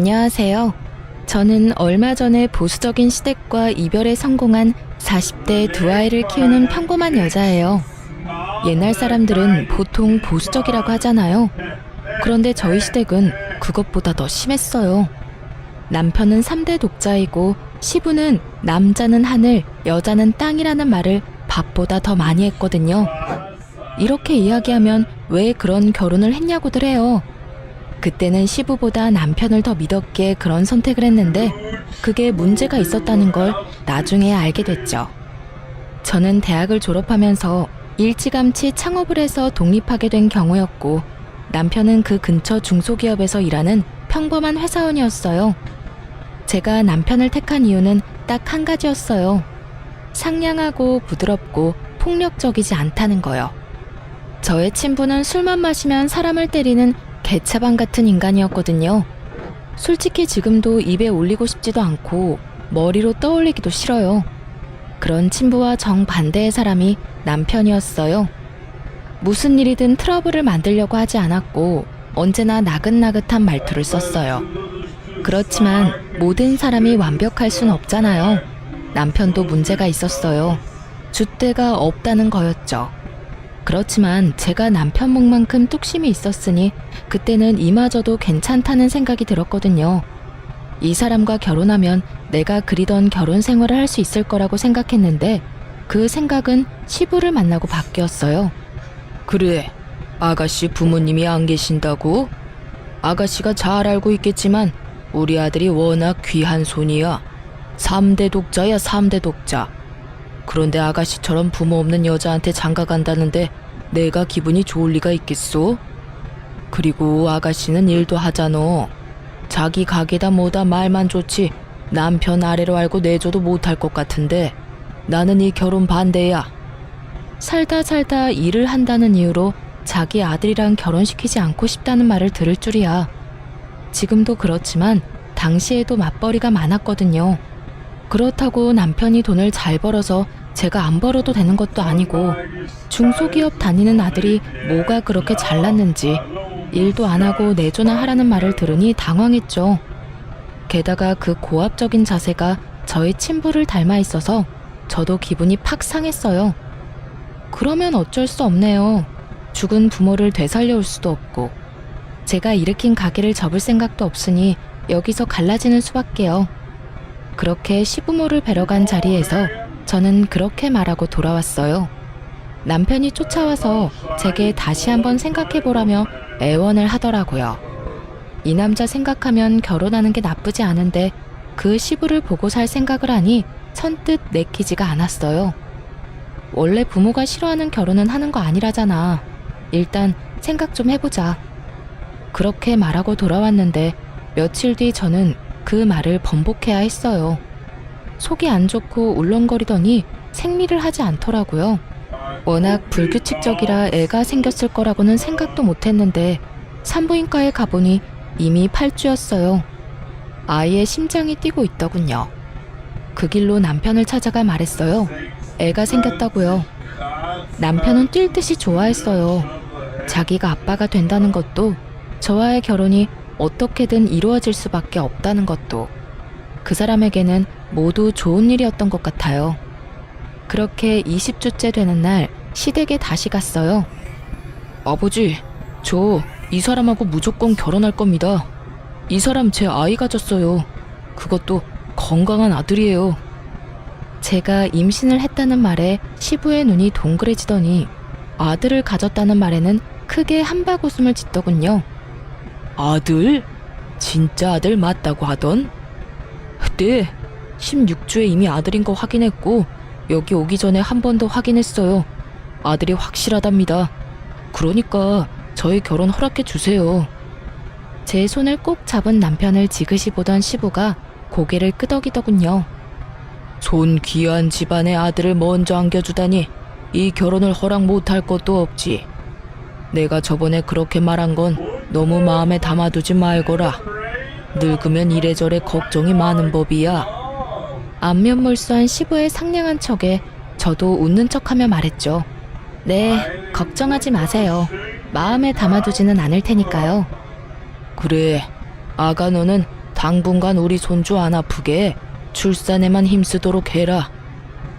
안녕하세요. 저는 얼마 전에 보수적인 시댁과 이별에 성공한 40대 두 아이를 키우는 평범한 여자예요. 옛날 사람들은 보통 보수적이라고 하잖아요. 그런데 저희 시댁은 그것보다 더 심했어요. 남편은 3대 독자이고 시부는 남자는 하늘, 여자는 땅이라는 말을 밥보다 더 많이 했거든요. 이렇게 이야기하면 왜 그런 결혼을 했냐고들 해요. 그때는 시부보다 남편을 더 믿었기에 그런 선택을 했는데 그게 문제가 있었다는 걸 나중에 알게 됐죠. 저는 대학을 졸업하면서 일찌감치 창업을 해서 독립하게 된 경우였고 남편은 그 근처 중소기업에서 일하는 평범한 회사원이었어요. 제가 남편을 택한 이유는 딱 한 가지였어요. 상냥하고 부드럽고 폭력적이지 않다는 거요. 저의 친부는 술만 마시면 사람을 때리는 개차반 같은 인간이었거든요. 솔직히 지금도 입에 올리고 싶지도 않고 머리로 떠올리기도 싫어요. 그런 친부와 정반대의 사람이 남편이었어요. 무슨 일이든 트러블을 만들려고 하지 않았고 언제나 나긋나긋한 말투를 썼어요. 그렇지만 모든 사람이 완벽할 순 없잖아요. 남편도 문제가 있었어요. 줏대가 없다는 거였죠. 그렇지만 제가 남편 목만큼 뚝심이 있었으니 그때는 이마저도 괜찮다는 생각이 들었거든요. 이 사람과 결혼하면 내가 그리던 결혼 생활을 할 수 있을 거라고 생각했는데 그 생각은 시부를 만나고 바뀌었어요. 그래, 아가씨 부모님이 안 계신다고? 아가씨가 잘 알고 있겠지만 우리 아들이 워낙 귀한 손이야. 3대 독자야, 3대 독자. 그런데 아가씨처럼 부모 없는 여자한테 장가 간다는데 내가 기분이 좋을 리가 있겠소? 그리고 아가씨는 일도 하잖아. 자기 가게다 뭐다 말만 좋지 남편 아래로 알고 내줘도 못할 것 같은데 나는 이 결혼 반대야. 살다 일을 한다는 이유로 자기 아들이랑 결혼시키지 않고 싶다는 말을 들을 줄이야. 지금도 그렇지만 당시에도 맞벌이가 많았거든요. 그렇다고 남편이 돈을 잘 벌어서 제가 안 벌어도 되는 것도 아니고 중소기업 다니는 아들이 뭐가 그렇게 잘났는지 일도 안 하고 내조나 하라는 말을 들으니 당황했죠. 게다가 그 고압적인 자세가 저희 친부를 닮아 있어서 저도 기분이 팍 상했어요. 그러면 어쩔 수 없네요. 죽은 부모를 되살려올 수도 없고 제가 일으킨 가게를 접을 생각도 없으니 여기서 갈라지는 수밖에요. 그렇게 시부모를 뵈러 간 자리에서 저는 그렇게 말하고 돌아왔어요. 남편이 쫓아와서 제게 다시 한번 생각해보라며 애원을 하더라고요. 이 남자 생각하면 결혼하는 게 나쁘지 않은데 그 시부를 보고 살 생각을 하니 선뜻 내키지가 않았어요. 원래 부모가 싫어하는 결혼은 하는 거 아니라잖아. 일단 생각 좀 해보자. 그렇게 말하고 돌아왔는데 며칠 뒤 저는 그 말을 번복해야 했어요. 속이 안 좋고 울렁거리더니 생리를 하지 않더라고요. 워낙 불규칙적이라 애가 생겼을 거라고는 생각도 못했는데 산부인과에 가보니 이미 8주였어요. 아이의 심장이 뛰고 있더군요. 그 길로 남편을 찾아가 말했어요. 애가 생겼다고요. 남편은 뛸 듯이 좋아했어요. 자기가 아빠가 된다는 것도 저와의 결혼이 어떻게든 이루어질 수밖에 없다는 것도 그 사람에게는 모두 좋은 일이었던 것 같아요. 그렇게 20주째 되는 날 시댁에 다시 갔어요. 아버지, 저 이 사람하고 무조건 결혼할 겁니다. 이 사람 제 아이 가졌어요. 그것도 건강한 아들이에요. 제가 임신을 했다는 말에 시부의 눈이 동그래지더니 아들을 가졌다는 말에는 크게 한박웃음을 짓더군요. 아들? 진짜 아들 맞다고 하던? 네, 16주에 이미 아들인 거 확인했고 여기 오기 전에 한 번 더 확인했어요. 아들이 확실하답니다. 그러니까 저희 결혼 허락해 주세요. 제 손을 꼭 잡은 남편을 지그시 보던 시부가 고개를 끄덕이더군요. 손 귀한 집안의 아들을 먼저 안겨주다니 이 결혼을 허락 못할 것도 없지. 내가 저번에 그렇게 말한 건 너무 마음에 담아두지 말거라. 늙으면 이래저래 걱정이 많은 법이야. 안면몰수한 시부의 상냥한 척에 저도 웃는 척하며 말했죠. 네, 걱정하지 마세요. 마음에 담아두지는 않을 테니까요. 그래, 아가 너는 당분간 우리 손주 안 아프게 출산에만 힘쓰도록 해라.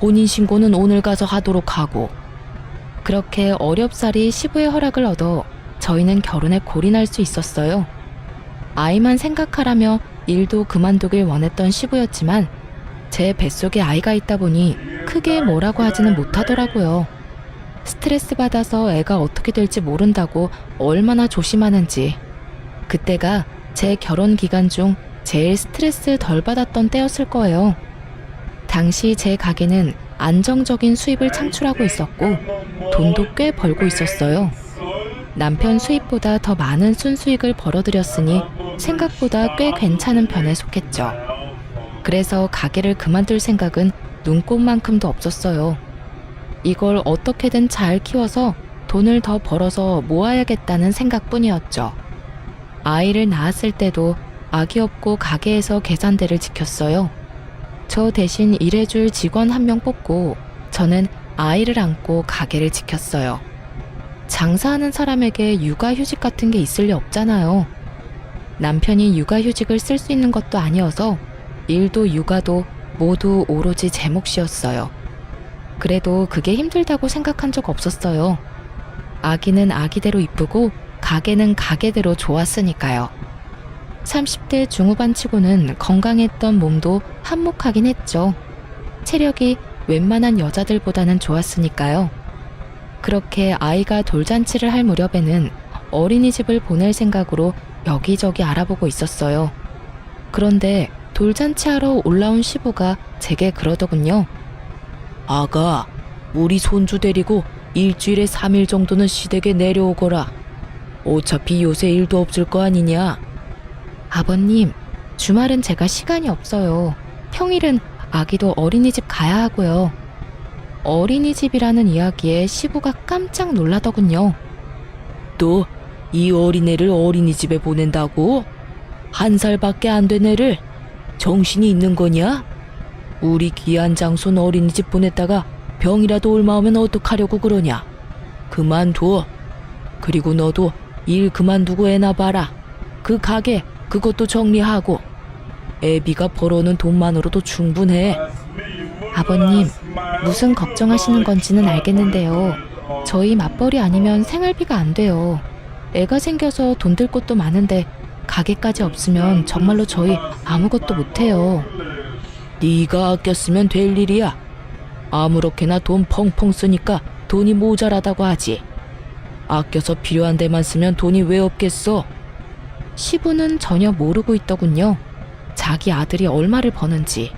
혼인신고는 오늘 가서 하도록 하고. 그렇게 어렵사리 시부의 허락을 얻어 저희는 결혼에 골인할 수 있었어요. 아이만 생각하라며 일도 그만두길 원했던 시부였지만 제 뱃속에 아이가 있다 보니 크게 뭐라고 하지는 못하더라고요. 스트레스 받아서 애가 어떻게 될지 모른다고 얼마나 조심하는지. 그때가 제 결혼 기간 중 제일 스트레스 덜 받았던 때였을 거예요. 당시 제 가게는 안정적인 수입을 창출하고 있었고 돈도 꽤 벌고 있었어요. 남편 수입보다 더 많은 순수익을 벌어들였으니 생각보다 꽤 괜찮은 편에 속했죠. 그래서 가게를 그만둘 생각은 눈꼽만큼도 없었어요. 이걸 어떻게든 잘 키워서 돈을 더 벌어서 모아야겠다는 생각뿐이었죠. 아이를 낳았을 때도 아기 없고 가게에서 계산대를 지켰어요. 저 대신 일해줄 직원 한 명 뽑고 저는 아이를 안고 가게를 지켰어요. 장사하는 사람에게 육아휴직 같은 게 있을 리 없잖아요. 남편이 육아휴직을 쓸 수 있는 것도 아니어서 일도 육아도 모두 오로지 제 몫이었어요. 그래도 그게 힘들다고 생각한 적 없었어요. 아기는 아기대로 이쁘고 가게는 가게대로 좋았으니까요. 30대 중후반 치고는 건강했던 몸도 한몫하긴 했죠. 체력이 웬만한 여자들보다는 좋았으니까요. 그렇게 아이가 돌잔치를 할 무렵에는 어린이집을 보낼 생각으로 여기저기 알아보고 있었어요. 그런데 돌잔치하러 올라온 시부가 제게 그러더군요. 아가, 우리 손주 데리고 일주일에 3일 정도는 시댁에 내려오거라. 어차피 요새 일도 없을 거 아니냐. 아버님, 주말은 제가 시간이 없어요. 평일은 아기도 어린이집 가야 하고요. 어린이집이라는 이야기에 시부가 깜짝 놀라더군요. 또 이 어린애를 어린이집에 보낸다고? 1살밖에 안 된 애를? 정신이 있는 거냐? 우리 귀한 장손 어린이집 보냈다가 병이라도 올마오면 어떡하려고 그러냐? 그만둬. 그리고 너도 일 그만두고 애나 봐라. 그 가게 그것도 정리하고. 애비가 벌어오는 돈만으로도 충분해. 아버님, 무슨 걱정하시는 건지는 알겠는데요. 저희 맞벌이 아니면 생활비가 안 돼요. 애가 생겨서 돈 들 곳도 많은데 가게까지 없으면 정말로 저희 아무것도 못해요. 네가 아꼈으면 될 일이야. 아무렇게나 돈 펑펑 쓰니까 돈이 모자라다고 하지. 아껴서 필요한 데만 쓰면 돈이 왜 없겠어? 시부는 전혀 모르고 있더군요. 자기 아들이 얼마를 버는지.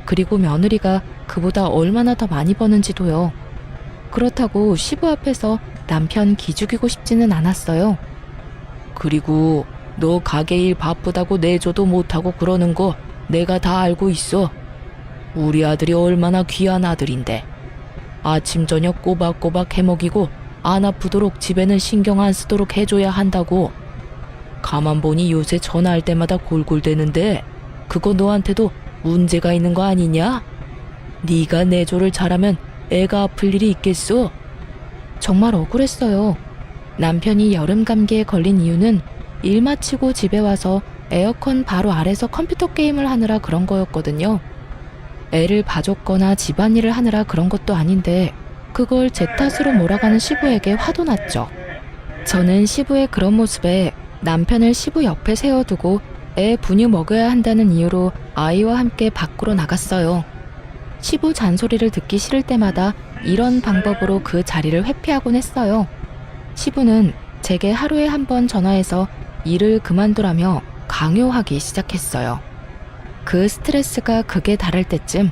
그리고 며느리가 그보다 얼마나 더 많이 버는지도요. 그렇다고 시부 앞에서 남편 기죽이고 싶지는 않았어요. 그리고 너 가게 일 바쁘다고 내줘도 못하고 그러는 거 내가 다 알고 있어. 우리 아들이 얼마나 귀한 아들인데. 아침 저녁 꼬박꼬박 해먹이고 안 아프도록 집에는 신경 안 쓰도록 해줘야 한다고. 가만 보니 요새 전화할 때마다 골골대는데 그거 너한테도 문제가 있는 거 아니냐? 네가 내조를 잘하면 애가 아플 일이 있겠어? 정말 억울했어요. 남편이 여름 감기에 걸린 이유는 일 마치고 집에 와서 에어컨 바로 아래서 컴퓨터 게임을 하느라 그런 거였거든요. 애를 봐줬거나 집안일을 하느라 그런 것도 아닌데 그걸 제 탓으로 몰아가는 시부에게 화도 났죠. 저는 시부의 그런 모습에 남편을 시부 옆에 세워두고 애 분유 먹여야 한다는 이유로 아이와 함께 밖으로 나갔어요. 시부 잔소리를 듣기 싫을 때마다 이런 방법으로 그 자리를 회피하곤 했어요. 시부는 제게 하루에 한 번 전화해서 일을 그만두라며 강요하기 시작했어요. 그 스트레스가 극에 달할 때쯤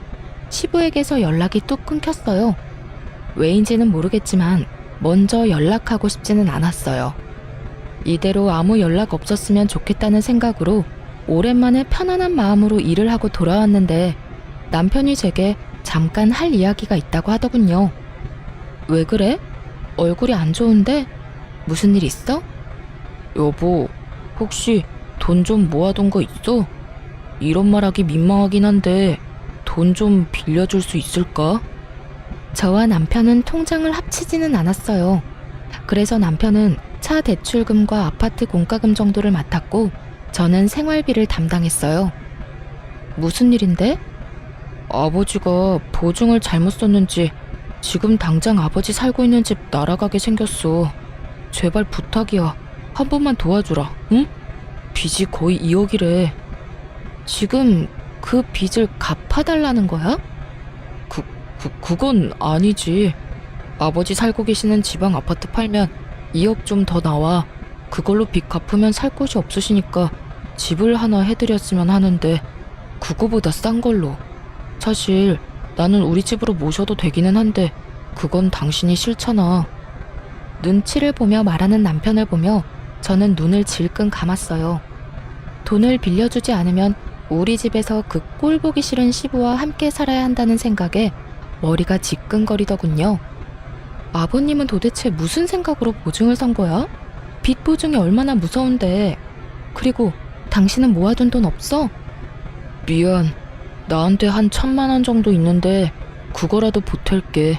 시부에게서 연락이 뚝 끊겼어요. 왜인지는 모르겠지만 먼저 연락하고 싶지는 않았어요. 이대로 아무 연락 없었으면 좋겠다는 생각으로 오랜만에 편안한 마음으로 일을 하고 돌아왔는데 남편이 제게 잠깐 할 이야기가 있다고 하더군요. 왜 그래? 얼굴이 안 좋은데? 무슨 일 있어? 여보, 혹시 돈 좀 모아둔 거 있어? 이런 말하기 민망하긴 한데 돈 좀 빌려줄 수 있을까? 저와 남편은 통장을 합치지는 않았어요. 그래서 남편은 차 대출금과 아파트 공과금 정도를 맡았고 저는 생활비를 담당했어요. 무슨 일인데? 아버지가 보증을 잘못 썼는지 지금 당장 아버지 살고 있는 집 날아가게 생겼어. 제발 부탁이야. 한 번만 도와주라, 응? 빚이 거의 2억이래. 지금 그 빚을 갚아달라는 거야? 그건 아니지. 아버지 살고 계시는 지방 아파트 팔면 2억 좀 더 나와. 그걸로 빚 갚으면 살 곳이 없으시니까 집을 하나 해드렸으면 하는데 그거보다 싼 걸로. 사실 나는 우리 집으로 모셔도 되기는 한데 그건 당신이 싫잖아. 눈치를 보며 말하는 남편을 보며 저는 눈을 질끈 감았어요. 돈을 빌려주지 않으면 우리 집에서 그 꼴 보기 싫은 시부와 함께 살아야 한다는 생각에 머리가 지끈거리더군요. 아버님은 도대체 무슨 생각으로 보증을 선 거야? 빚 보증이 얼마나 무서운데. 그리고 당신은 모아둔 돈 없어? 미안. 나한테 한 1,000만 원 정도 있는데 그거라도 보탤게.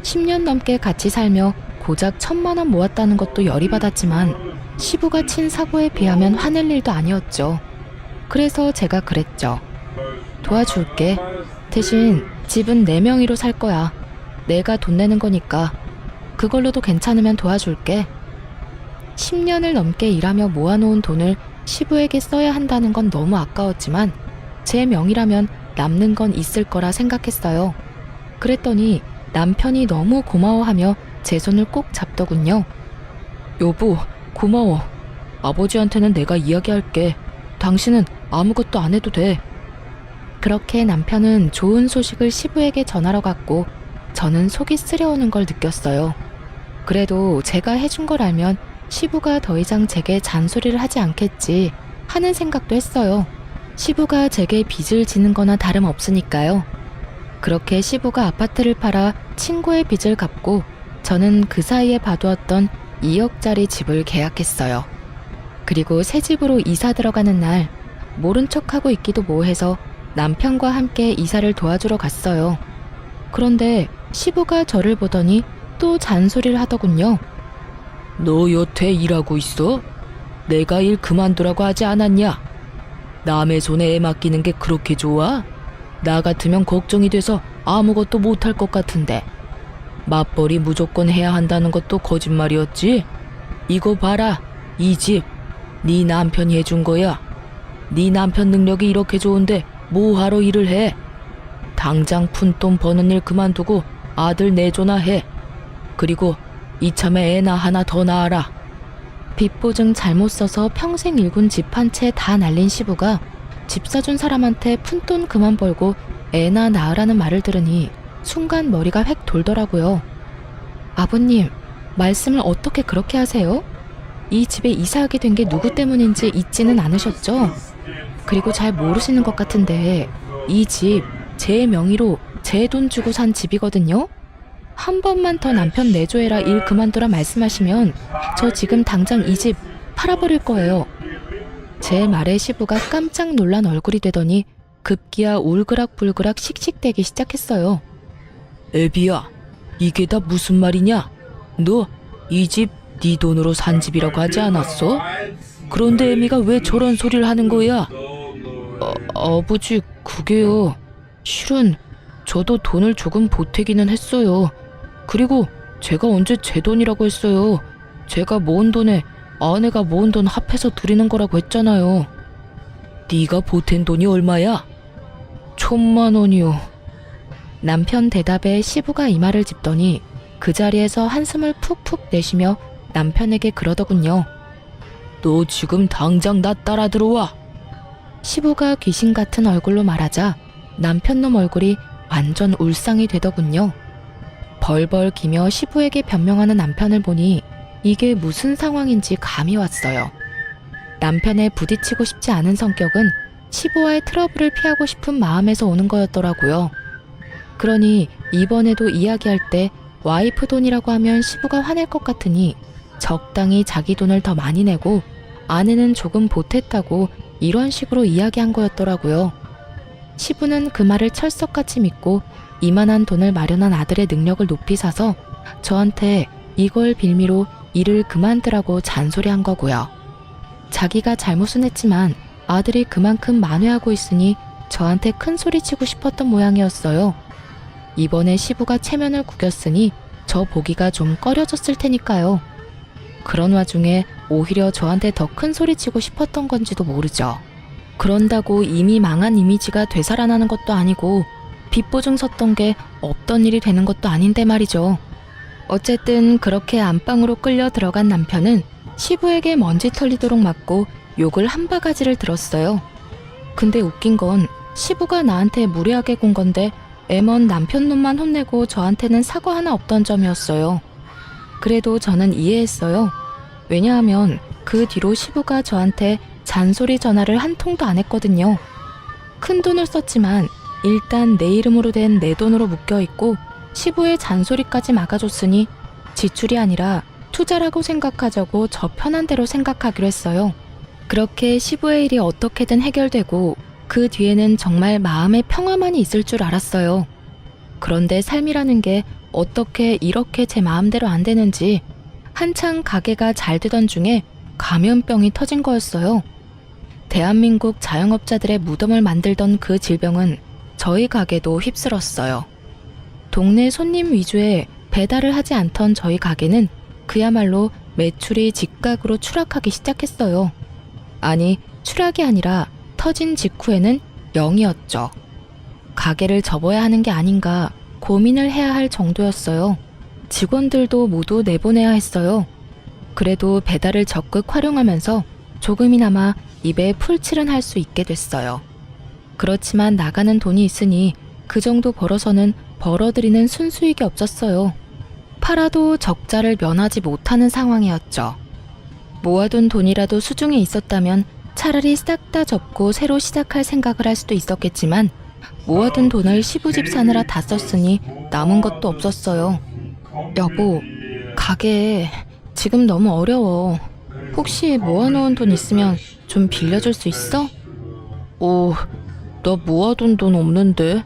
10년 넘게 같이 살며 고작 1,000만 원 모았다는 것도 열이 받았지만 시부가 친 사고에 비하면 화낼 일도 아니었죠. 그래서 제가 그랬죠. 도와줄게. 대신 집은 내 명의로 살 거야. 내가 돈 내는 거니까. 그걸로도 괜찮으면 도와줄게. 10년을 넘게 일하며 모아놓은 돈을 시부에게 써야 한다는 건 너무 아까웠지만 제 명의라면 남는 건 있을 거라 생각했어요. 그랬더니 남편이 너무 고마워하며 제 손을 꼭 잡더군요. 여보, 고마워. 아버지한테는 내가 이야기할게. 당신은 아무것도 안 해도 돼. 그렇게 남편은 좋은 소식을 시부에게 전하러 갔고 저는 속이 쓰려오는 걸 느꼈어요. 그래도 제가 해준 걸 알면 시부가 더 이상 제게 잔소리를 하지 않겠지 하는 생각도 했어요. 시부가 제게 빚을 지는 거나 다름없으니까요. 그렇게 시부가 아파트를 팔아 친구의 빚을 갚고 저는 그 사이에 봐두었던 2억짜리 집을 계약했어요. 그리고 새 집으로 이사 들어가는 날 모른 척하고 있기도 뭐해서 남편과 함께 이사를 도와주러 갔어요. 그런데 시부가 저를 보더니 또 잔소리를 하더군요. 너 여태 일하고 있어? 내가 일 그만두라고 하지 않았냐? 남의 손에 애 맡기는 게 그렇게 좋아? 나 같으면 걱정이 돼서 아무것도 못할 것 같은데. 맞벌이 무조건 해야 한다는 것도 거짓말이었지? 이거 봐라. 이 집 네 남편이 해준 거야. 네 남편 능력이 이렇게 좋은데 뭐하러 일을 해? 당장 푼돈 버는 일 그만두고 아들 내조나 해. 그리고 이참에 애나 하나 더 낳아라. 빚보증 잘못 써서 평생 일군 집 한 채 다 날린 시부가 집 사준 사람한테 푼돈 그만 벌고 애나 낳으라는 말을 들으니 순간 머리가 획 돌더라고요. 아버님, 말씀을 어떻게 그렇게 하세요? 이 집에 이사하게 된 게 누구 때문인지 잊지는 않으셨죠? 그리고 잘 모르시는 것 같은데 이 집 제 명의로 제 돈 주고 산 집이거든요? 한 번만 더 남편 내조해라 일 그만두라 말씀하시면 저 지금 당장 이 집 팔아버릴 거예요. 제 말에 시부가 깜짝 놀란 얼굴이 되더니 급기야 울그락불그락 씩씩대기 시작했어요. 애비야, 이게 다 무슨 말이냐? 너 이 집 네 돈으로 산 집이라고 하지 않았어? 그런데 애미가 왜 저런 소리를 하는 거야? 아버지, 그게요. 실은 저도 돈을 조금 보태기는 했어요. 그리고 제가 언제 제 돈이라고 했어요. 제가 모은 돈에 아내가 모은 돈 합해서 드리는 거라고 했잖아요. 네가 보탠 돈이 얼마야? 1,000만 원이요. 남편 대답에 시부가 이마를 짚더니 그 자리에서 한숨을 푹푹 내쉬며 남편에게 그러더군요. 너 지금 당장 나 따라 들어와. 시부가 귀신 같은 얼굴로 말하자 남편놈 얼굴이 완전 울상이 되더군요. 벌벌 기며 시부에게 변명하는 남편을 보니 이게 무슨 상황인지 감이 왔어요. 남편에 부딪히고 싶지 않은 성격은 시부와의 트러블을 피하고 싶은 마음에서 오는 거였더라고요. 그러니 이번에도 이야기할 때 와이프 돈이라고 하면 시부가 화낼 것 같으니 적당히 자기 돈을 더 많이 내고 아내는 조금 보탰다고 이런 식으로 이야기한 거였더라고요. 시부는 그 말을 철석같이 믿고 이만한 돈을 마련한 아들의 능력을 높이 사서 저한테 이걸 빌미로 일을 그만두라고 잔소리한 거고요. 자기가 잘못은 했지만 아들이 그만큼 만회하고 있으니 저한테 큰 소리 치고 싶었던 모양이었어요. 이번에 시부가 체면을 구겼으니 저 보기가 좀 꺼려졌을 테니까요. 그런 와중에 오히려 저한테 더 큰 소리 치고 싶었던 건지도 모르죠. 그런다고 이미 망한 이미지가 되살아나는 것도 아니고 빚보증 섰던 게 없던 일이 되는 것도 아닌데 말이죠. 어쨌든 그렇게 안방으로 끌려 들어간 남편은 시부에게 먼지 털리도록 맞고 욕을 한 바가지를 들었어요. 근데 웃긴 건 시부가 나한테 무례하게 군 건데 애먼 남편 놈만 혼내고 저한테는 사과 하나 없던 점이었어요. 그래도 저는 이해했어요. 왜냐하면 그 뒤로 시부가 저한테 잔소리 전화를 한 통도 안 했거든요. 큰 돈을 썼지만 일단 내 이름으로 된 내 돈으로 묶여있고 시부의 잔소리까지 막아줬으니 지출이 아니라 투자라고 생각하자고 저 편한 대로 생각하기로 했어요. 그렇게 시부의 일이 어떻게든 해결되고 그 뒤에는 정말 마음의 평화만이 있을 줄 알았어요. 그런데 삶이라는 게 어떻게 이렇게 제 마음대로 안 되는지 한창 가게가 잘 되던 중에 감염병이 터진 거였어요. 대한민국 자영업자들의 무덤을 만들던 그 질병은 저희 가게도 휩쓸었어요. 동네 손님 위주의 배달을 하지 않던 저희 가게는 그야말로 매출이 직각으로 추락하기 시작했어요. 아니, 추락이 아니라 터진 직후에는 0이었죠. 가게를 접어야 하는 게 아닌가 고민을 해야 할 정도였어요. 직원들도 모두 내보내야 했어요. 그래도 배달을 적극 활용하면서 조금이나마 입에 풀칠은 할 수 있게 됐어요. 그렇지만 나가는 돈이 있으니 그 정도 벌어서는 벌어들이는 순수익이 없었어요. 팔아도 적자를 면하지 못하는 상황이었죠. 모아둔 돈이라도 수중에 있었다면 차라리 싹 다 접고 새로 시작할 생각을 할 수도 있었겠지만 모아둔 돈을 시부집 사느라 다 썼으니 남은 것도 없었어요. 여보, 가게 지금 너무 어려워. 혹시 모아놓은 돈 있으면 좀 빌려줄 수 있어? 오, 나 모아둔 돈 없는데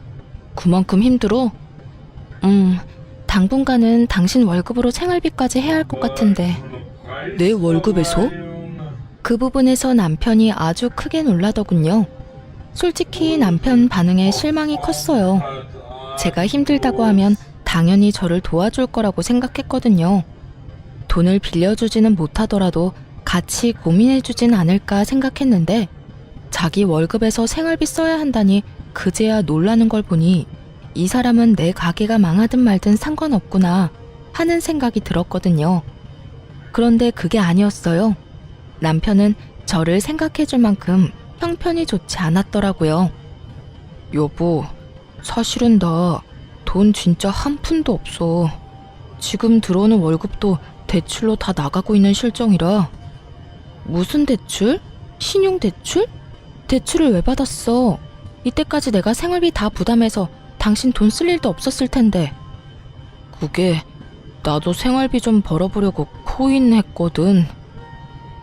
그만큼 힘들어? 당분간은 당신 월급으로 생활비까지 해야 할 것 같은데. 내 월급에서? 그 부분에서 남편이 아주 크게 놀라더군요. 솔직히 남편 반응에 실망이 컸어요. 제가 힘들다고 하면 당연히 저를 도와줄 거라고 생각했거든요. 돈을 빌려주지는 못하더라도 같이 고민해주진 않을까 생각했는데 자기 월급에서 생활비 써야 한다니 그제야 놀라는 걸 보니 이 사람은 내 가게가 망하든 말든 상관없구나 하는 생각이 들었거든요. 그런데 그게 아니었어요. 남편은 저를 생각해줄 만큼 형편이 좋지 않았더라고요. 여보, 사실은 나 돈 진짜 한 푼도 없어. 지금 들어오는 월급도 대출로 다 나가고 있는 실정이라. 무슨 대출? 신용대출? 대출을 왜 받았어? 이때까지 내가 생활비 다 부담해서 당신 돈 쓸 일도 없었을 텐데. 그게 나도 생활비 좀 벌어보려고 코인 했거든.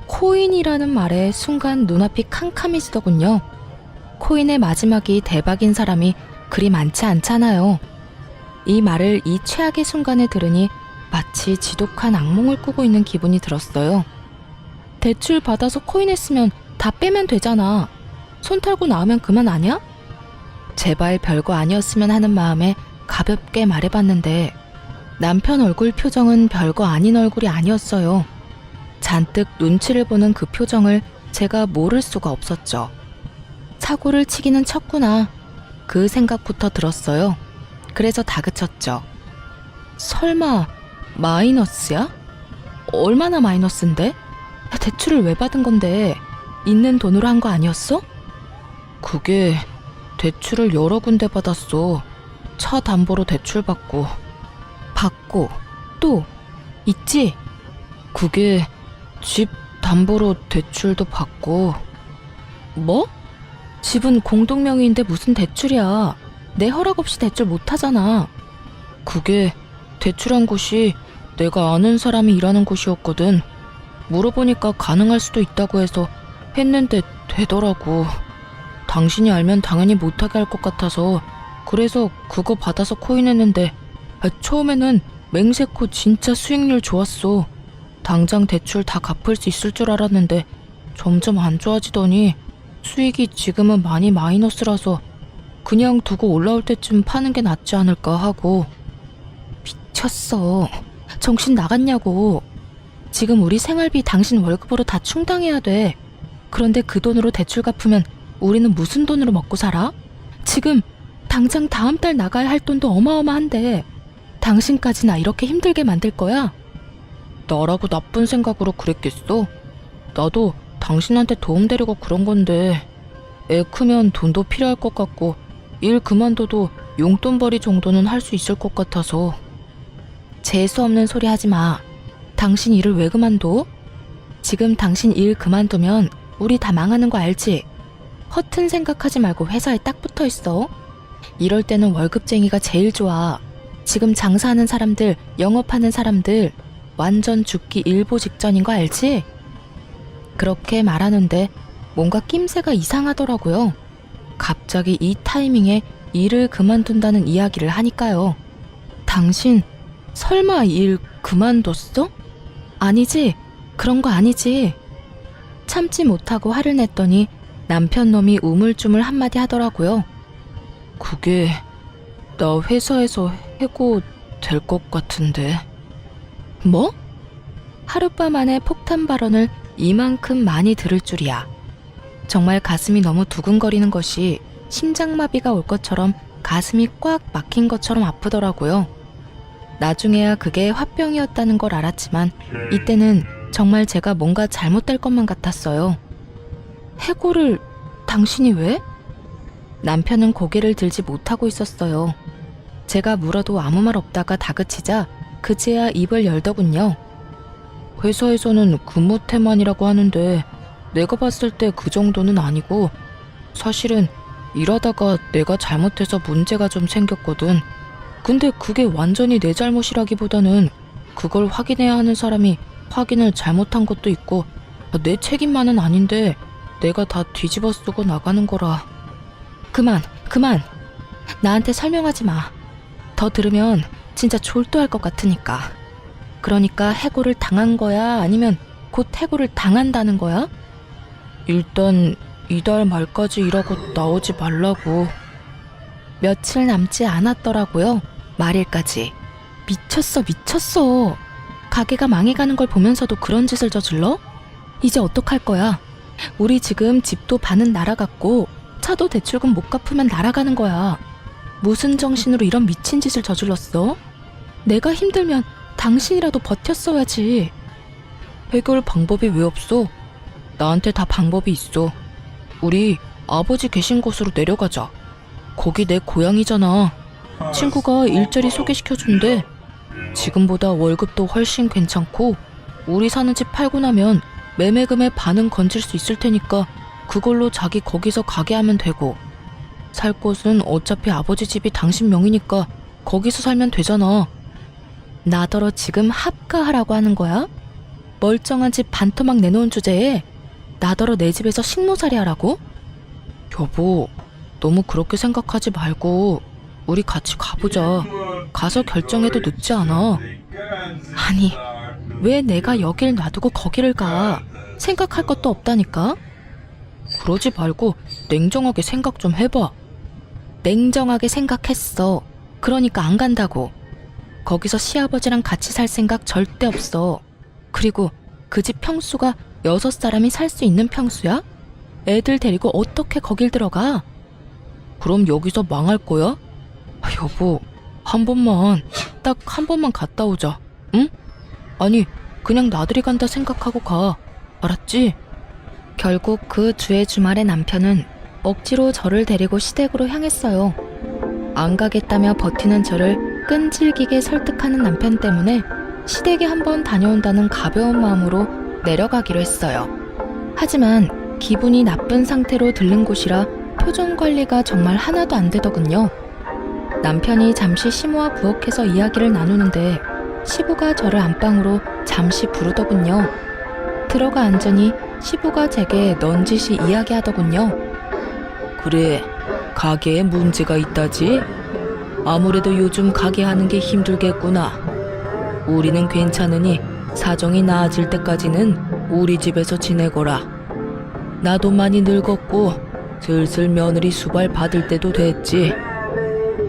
코인이라는 말에 순간 눈앞이 캄캄해지더군요. 코인의 마지막이 대박인 사람이 그리 많지 않잖아요. 이 말을 이 최악의 순간에 들으니 마치 지독한 악몽을 꾸고 있는 기분이 들었어요. 대출 받아서 코인 했으면 다 빼면 되잖아. 손 털고 나오면 그만 아냐? 제발 별거 아니었으면 하는 마음에 가볍게 말해봤는데 남편 얼굴 표정은 별거 아닌 얼굴이 아니었어요. 잔뜩 눈치를 보는 그 표정을 제가 모를 수가 없었죠. 사고를 치기는 쳤구나. 그 생각부터 들었어요. 그래서 다그쳤죠. 설마 마이너스야? 얼마나 마이너스인데? 대출을 왜 받은 건데? 있는 돈으로 한 거 아니었어? 그게 대출을 여러 군데 받았어. 차 담보로 대출 받고 또 있지? 그게 집 담보로 대출도 받고. 뭐? 집은 공동명의인데 무슨 대출이야. 내 허락 없이 대출 못하잖아. 그게 대출한 곳이 내가 아는 사람이 일하는 곳이었거든. 물어보니까 가능할 수도 있다고 해서 했는데 되더라고. 당신이 알면 당연히 못하게 할 것 같아서 그래서 그거 받아서 코인했는데 처음에는 맹세코 진짜 수익률 좋았어. 당장 대출 다 갚을 수 있을 줄 알았는데 점점 안 좋아지더니 수익이 지금은 많이 마이너스라서 그냥 두고 올라올 때쯤 파는 게 낫지 않을까 하고. 미쳤어. 정신 나갔냐고. 지금 우리 생활비 당신 월급으로 다 충당해야 돼. 그런데 그 돈으로 대출 갚으면 우리는 무슨 돈으로 먹고 살아? 지금 당장 다음 달 나가야 할 돈도 어마어마한데 당신까지 나 이렇게 힘들게 만들 거야? 나라고 나쁜 생각으로 그랬겠어? 나도 당신한테 도움되려고 그런 건데 애 크면 돈도 필요할 것 같고 일 그만둬도 용돈벌이 정도는 할 수 있을 것 같아서. 재수없는 소리 하지 마. 당신 일을 왜 그만둬? 지금 당신 일 그만두면 우리 다 망하는 거 알지? 허튼 생각하지 말고 회사에 딱 붙어 있어. 이럴 때는 월급쟁이가 제일 좋아. 지금 장사하는 사람들, 영업하는 사람들 완전 죽기 일보 직전인 거 알지? 그렇게 말하는데 뭔가 낌새가 이상하더라고요. 갑자기 이 타이밍에 일을 그만둔다는 이야기를 하니까요. 당신 설마 일 그만뒀어? 아니지? 그런 거 아니지? 참지 못하고 화를 냈더니 남편 놈이 우물쭈물 한마디 하더라고요. 그게 나 회사에서 해고 될 것 같은데. 뭐? 하룻밤 안에 폭탄 발언을 이만큼 많이 들을 줄이야. 정말 가슴이 너무 두근거리는 것이 심장마비가 올 것처럼 가슴이 꽉 막힌 것처럼 아프더라고요. 나중에야 그게 화병이었다는 걸 알았지만 이때는 정말 제가 뭔가 잘못될 것만 같았어요. 해고를 당신이 왜? 남편은 고개를 들지 못하고 있었어요. 제가 물어도 아무 말 없다가 다그치자 그제야 입을 열더군요. 회사에서는 근무 태만이라고 하는데 내가 봤을 때 그 정도는 아니고 사실은 일하다가 내가 잘못해서 문제가 좀 생겼거든. 근데 그게 완전히 내 잘못이라기보다는 그걸 확인해야 하는 사람이 확인을 잘못한 것도 있고 내 책임만은 아닌데 내가 다 뒤집어 쓰고 나가는 거라. 그만. 나한테 설명하지 마. 더 들으면 진짜 졸도할 것 같으니까. 그러니까 해고를 당한 거야? 아니면 곧 해고를 당한다는 거야? 일단 이달 말까지 일하고 나오지 말라고. 며칠 남지 않았더라고요. 말일까지. 미쳤어. 가게가 망해가는 걸 보면서도 그런 짓을 저질러? 이제 어떡할 거야? 우리 지금 집도 반은 날아갔고 차도 대출금 못 갚으면 날아가는 거야. 무슨 정신으로 이런 미친 짓을 저질렀어? 내가 힘들면 당신이라도 버텼어야지. 해결 방법이 왜 없어? 나한테 다 방법이 있어. 우리 아버지 계신 곳으로 내려가자. 거기 내 고향이잖아. 친구가 일자리 소개시켜준대. 지금보다 월급도 훨씬 괜찮고 우리 사는 집 팔고 나면 매매금의 반은 건질 수 있을 테니까 그걸로 자기 거기서 가게 하면 되고, 살 곳은 어차피 아버지 집이 당신 명이니까 거기서 살면 되잖아. 나더러 지금 합가하라고 하는 거야? 멀쩡한 집 반토막 내놓은 주제에 나더러 내 집에서 식모살이 하라고? 여보, 너무 그렇게 생각하지 말고 우리 같이 가보자. 가서 결정해도 늦지 않아. 아니, 왜 내가 여길 놔두고 거기를 가? 생각할 것도 없다니까? 그러지 말고 냉정하게 생각 좀 해봐. 냉정하게 생각했어. 그러니까 안 간다고. 거기서 시아버지랑 같이 살 생각 절대 없어. 그리고 그 집 평수가 6사람이 살 수 있는 평수야? 애들 데리고 어떻게 거길 들어가? 그럼 여기서 망할 거야? 여보, 한 번만, 딱 한 번만 갔다 오자. 응? 아니, 그냥 나들이 간다 생각하고 가. 알았지? 결국 그 주의 주말에 남편은 억지로 저를 데리고 시댁으로 향했어요. 안 가겠다며 버티는 저를 끈질기게 설득하는 남편 때문에 시댁에 한번 다녀온다는 가벼운 마음으로 내려가기로 했어요. 하지만 기분이 나쁜 상태로 들른 곳이라 표정 관리가 정말 하나도 안 되더군요. 남편이 잠시 시모와 부엌에서 이야기를 나누는데 시부가 저를 안방으로 잠시 부르더군요. 들어가 앉으니 시부가 제게 넌지시 이야기하더군요. 그래, 가게에 문제가 있다지? 아무래도 요즘 가게 하는 게 힘들겠구나. 우리는 괜찮으니 사정이 나아질 때까지는 우리 집에서 지내거라. 나도 많이 늙었고 슬슬 며느리 수발 받을 때도 됐지.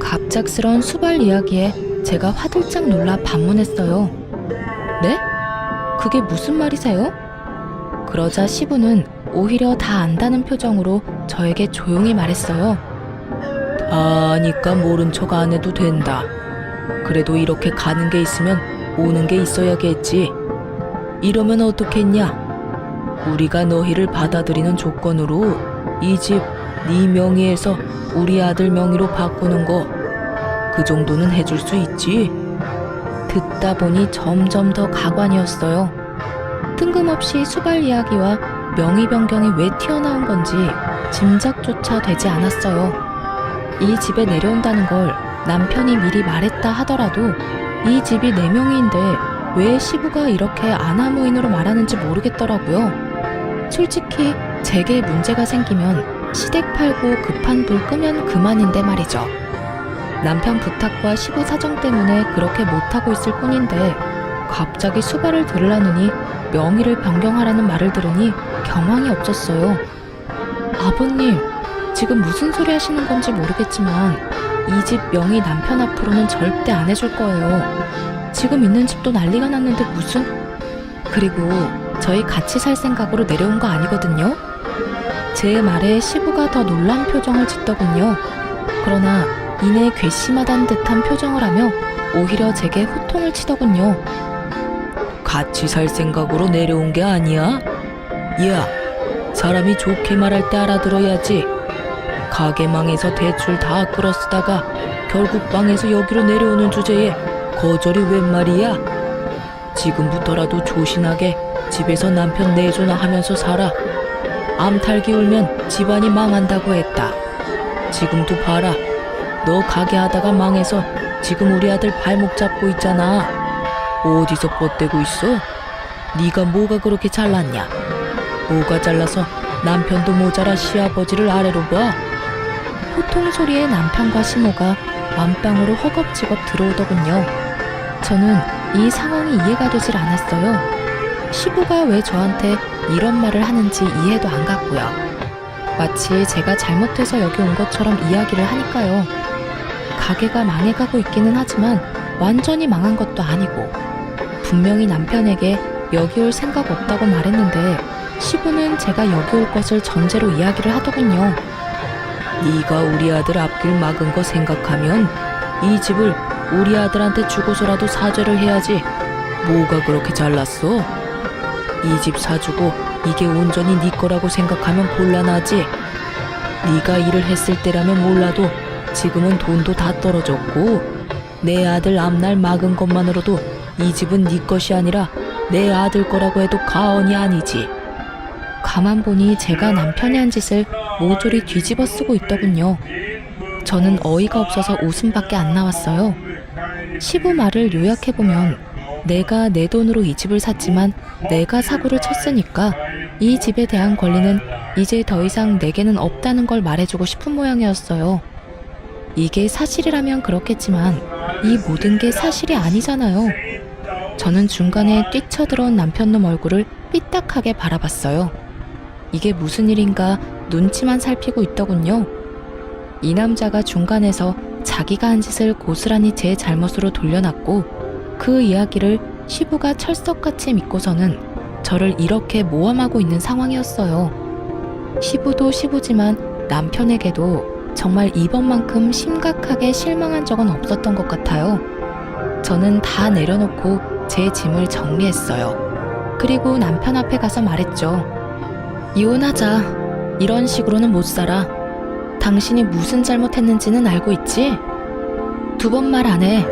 갑작스런 수발 이야기에 제가 화들짝 놀라 반문했어요. 네? 그게 무슨 말이세요? 그러자 시부는 오히려 다 안다는 표정으로 저에게 조용히 말했어요. 다 아니까 모른 척 안 해도 된다. 그래도 이렇게 가는 게 있으면 오는 게 있어야겠지. 이러면 어떻겠냐? 우리가 너희를 받아들이는 조건으로 이 집 네 명의에서 우리 아들 명의로 바꾸는 거, 그 정도는 해줄 수 있지. 듣다 보니 점점 더 가관이었어요. 뜬금없이 수발 이야기와 명의 변경이 왜 튀어나온 건지 짐작조차 되지 않았어요. 이 집에 내려온다는 걸 남편이 미리 말했다 하더라도 이 집이 4명인데 왜 시부가 이렇게 아나무인으로 말하는지 모르겠더라고요. 솔직히 제게 문제가 생기면 시댁 팔고 급한 불 끄면 그만인데 말이죠. 남편 부탁과 시부 사정 때문에 그렇게 못하고 있을 뿐인데 갑자기 수발을 들으라느니 명의를 변경하라는 말을 들으니 경황이 없었어요. 아버님, 지금 무슨 소리 하시는 건지 모르겠지만 이 집 명의 남편 앞으로는 절대 안 해줄 거예요. 지금 있는 집도 난리가 났는데 무슨... 그리고 저희 같이 살 생각으로 내려온 거 아니거든요. 제 말에 시부가 더 놀란 표정을 짓더군요. 그러나 이내 괘씸하다는 듯한 표정을 하며 오히려 제게 호통을 치더군요. 같이 살 생각으로 내려온 게 아니야? 야, 사람이 좋게 말할 때 알아들어야지. 가게 망해서 대출 다 끌어쓰다가 결국 망해서 여기로 내려오는 주제에 거절이 웬 말이야? 지금부터라도 조신하게 집에서 남편 내조나 하면서 살아. 암탈기 울면 집안이 망한다고 했다. 지금도 봐라. 너 가게 하다가 망해서 지금 우리 아들 발목 잡고 있잖아. 어디서 뻗대고 있어? 네가 뭐가 그렇게 잘났냐? 뭐가 잘나서 남편도 모자라 시아버지를 아래로 봐? 호통 소리에 남편과 시모가 안방으로 허겁지겁 들어오더군요. 저는 이 상황이 이해가 되질 않았어요. 시부가 왜 저한테 이런 말을 하는지 이해도 안 갔고요. 마치 제가 잘못해서 여기 온 것처럼 이야기를 하니까요. 가게가 망해가고 있기는 하지만 완전히 망한 것도 아니고 분명히 남편에게 여기 올 생각 없다고 말했는데 시부는 제가 여기 올 것을 전제로 이야기를 하더군요. 네가 우리 아들 앞길 막은 거 생각하면 이 집을 우리 아들한테 주고서라도 사죄를 해야지. 뭐가 그렇게 잘났어? 이 집 사주고 이게 온전히 네 거라고 생각하면 곤란하지. 네가 일을 했을 때라면 몰라도 지금은 돈도 다 떨어졌고 내 아들 앞날 막은 것만으로도 이 집은 네 것이 아니라 내 아들 거라고 해도 과언이 아니지. 가만 보니 제가 남편이 한 짓을 모조리 뒤집어 쓰고 있더군요. 저는 어이가 없어서 웃음밖에 안 나왔어요. 시부 말을 요약해보면 내가 내 돈으로 이 집을 샀지만 내가 사고를 쳤으니까 이 집에 대한 권리는 이제 더 이상 내게는 없다는 걸 말해주고 싶은 모양이었어요. 이게 사실이라면 그렇겠지만 이 모든 게 사실이 아니잖아요. 저는 중간에 뛰쳐들어온 남편놈 얼굴을 삐딱하게 바라봤어요. 이게 무슨 일인가 눈치만 살피고 있더군요. 이 남자가 중간에서 자기가 한 짓을 고스란히 제 잘못으로 돌려놨고 그 이야기를 시부가 철석같이 믿고서는 저를 이렇게 모함하고 있는 상황이었어요. 시부도 시부지만 남편에게도 정말 이번만큼 심각하게 실망한 적은 없었던 것 같아요. 저는 다 내려놓고 제 짐을 정리했어요. 그리고 남편 앞에 가서 말했죠. 이혼하자. 이런 식으로는 못 살아. 당신이 무슨 잘못했는지는 알고 있지? 2번 말 안 해.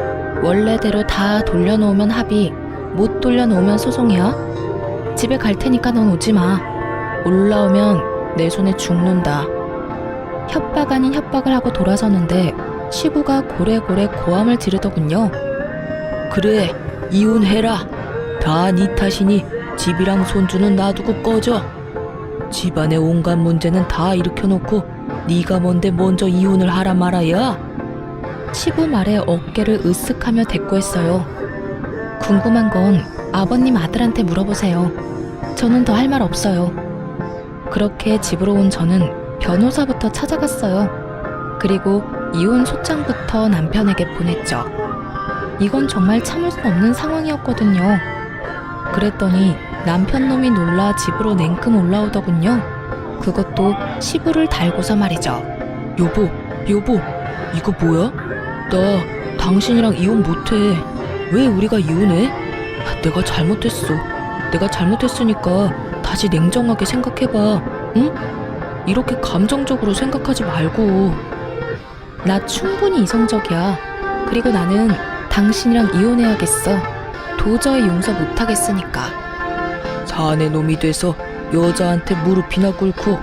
원래대로 다 돌려놓으면 합의, 못 돌려놓으면 소송이야. 집에 갈 테니까 넌 오지 마. 올라오면 내 손에 죽는다. 협박 아닌 협박을 하고 돌아서는데 시부가 고래고래 고함을 지르더군요. 그래, 이혼해라. 다 네 탓이니 집이랑 손주는 놔두고 꺼져. 집안의 온갖 문제는 다 일으켜놓고 네가 뭔데 먼저 이혼을 하라 말아야? 시부 말에 어깨를 으쓱하며 대꾸했어요. 궁금한 건 아버님 아들한테 물어보세요. 저는 더 할 말 없어요. 그렇게 집으로 온 저는 변호사부터 찾아갔어요. 그리고 이혼 소장부터 남편에게 보냈죠. 이건 정말 참을 수 없는 상황이었거든요. 그랬더니 남편 놈이 놀라 집으로 냉큼 올라오더군요. 그것도 시부를 달고서 말이죠. 여보, 이거 뭐야? 나 당신이랑 이혼 못해. 왜 우리가 이혼해? 내가 잘못했어. 내가 잘못했으니까 다시 냉정하게 생각해봐. 응? 이렇게 감정적으로 생각하지 말고. 나 충분히 이성적이야. 그리고 나는 당신이랑 이혼해야겠어. 도저히 용서 못하겠으니까. 사내 놈이 돼서 여자한테 무릎이나 꿇고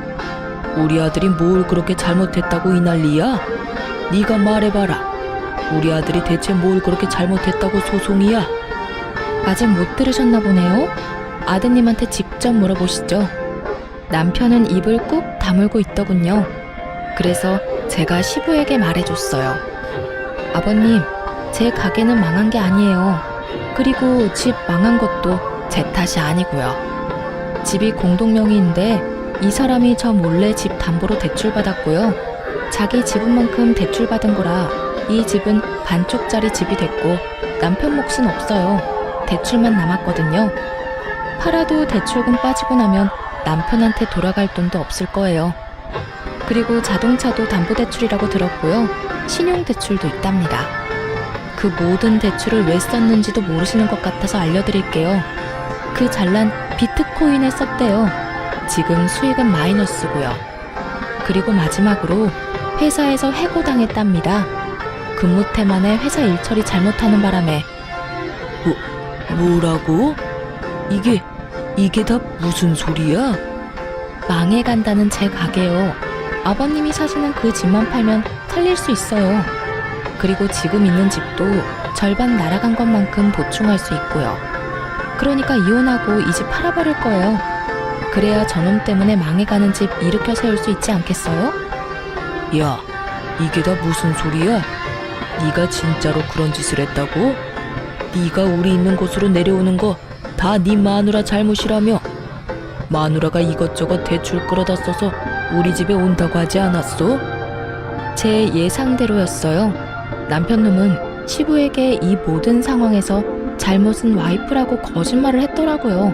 우리 아들이 뭘 그렇게 잘못했다고 이 난리야? 네가 말해봐라. 우리 아들이 대체 뭘 그렇게 잘못했다고 소송이야? 아직 못 들으셨나 보네요. 아드님한테 직접 물어보시죠. 남편은 입을 꾹 다물고 있더군요. 그래서 제가 시부에게 말해줬어요. 아버님, 제 가게는 망한 게 아니에요. 그리고 집 망한 것도 제 탓이 아니고요. 집이 공동명의인데 이 사람이 저 몰래 집 담보로 대출받았고요. 자기 지분만큼 대출받은 거라 이 집은 반쪽짜리 집이 됐고 남편 몫은 없어요. 대출만 남았거든요. 팔아도 대출금 빠지고 나면 남편한테 돌아갈 돈도 없을 거예요. 그리고 자동차도 담보대출이라고 들었고요. 신용대출도 있답니다. 그 모든 대출을 왜 썼는지도 모르시는 것 같아서 알려드릴게요. 그 잘난 비트코인에 썼대요. 지금 수익은 마이너스고요. 그리고 마지막으로 회사에서 해고당했답니다. 근무 태만에 회사 일처리 잘못하는 바람에. 뭐라고? 이게 다 무슨 소리야? 망해간다는 제 가게요. 아버님이 사시는 그 집만 팔면 살릴 수 있어요. 그리고 지금 있는 집도 절반 날아간 것만큼 보충할 수 있고요. 그러니까 이혼하고 이 집 팔아버릴 거예요. 그래야 저놈 때문에 망해가는 집 일으켜 세울 수 있지 않겠어요? 야, 이게 다 무슨 소리야? 네가 진짜로 그런 짓을 했다고? 네가 우리 있는 곳으로 내려오는 거 다 네 마누라 잘못이라며? 마누라가 이것저것 대출 끌어다 써서 우리 집에 온다고 하지 않았어? 제 예상대로였어요. 남편놈은 시부에게 이 모든 상황에서 잘못은 와이프라고 거짓말을 했더라고요.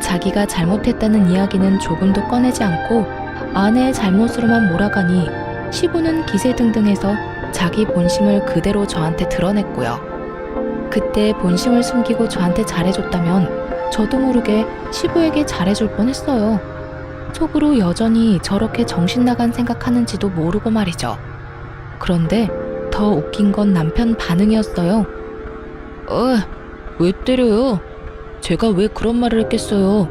자기가 잘못했다는 이야기는 조금도 꺼내지 않고 아내의 잘못으로만 몰아가니 시부는 기세등등해서 자기 본심을 그대로 저한테 드러냈고요. 그때 본심을 숨기고 저한테 잘해줬다면 저도 모르게 시부에게 잘해줄 뻔했어요. 속으로 여전히 저렇게 정신 나간 생각하는지도 모르고 말이죠. 그런데 더 웃긴 건 남편 반응이었어요. 왜 때려요? 제가 왜 그런 말을 했겠어요?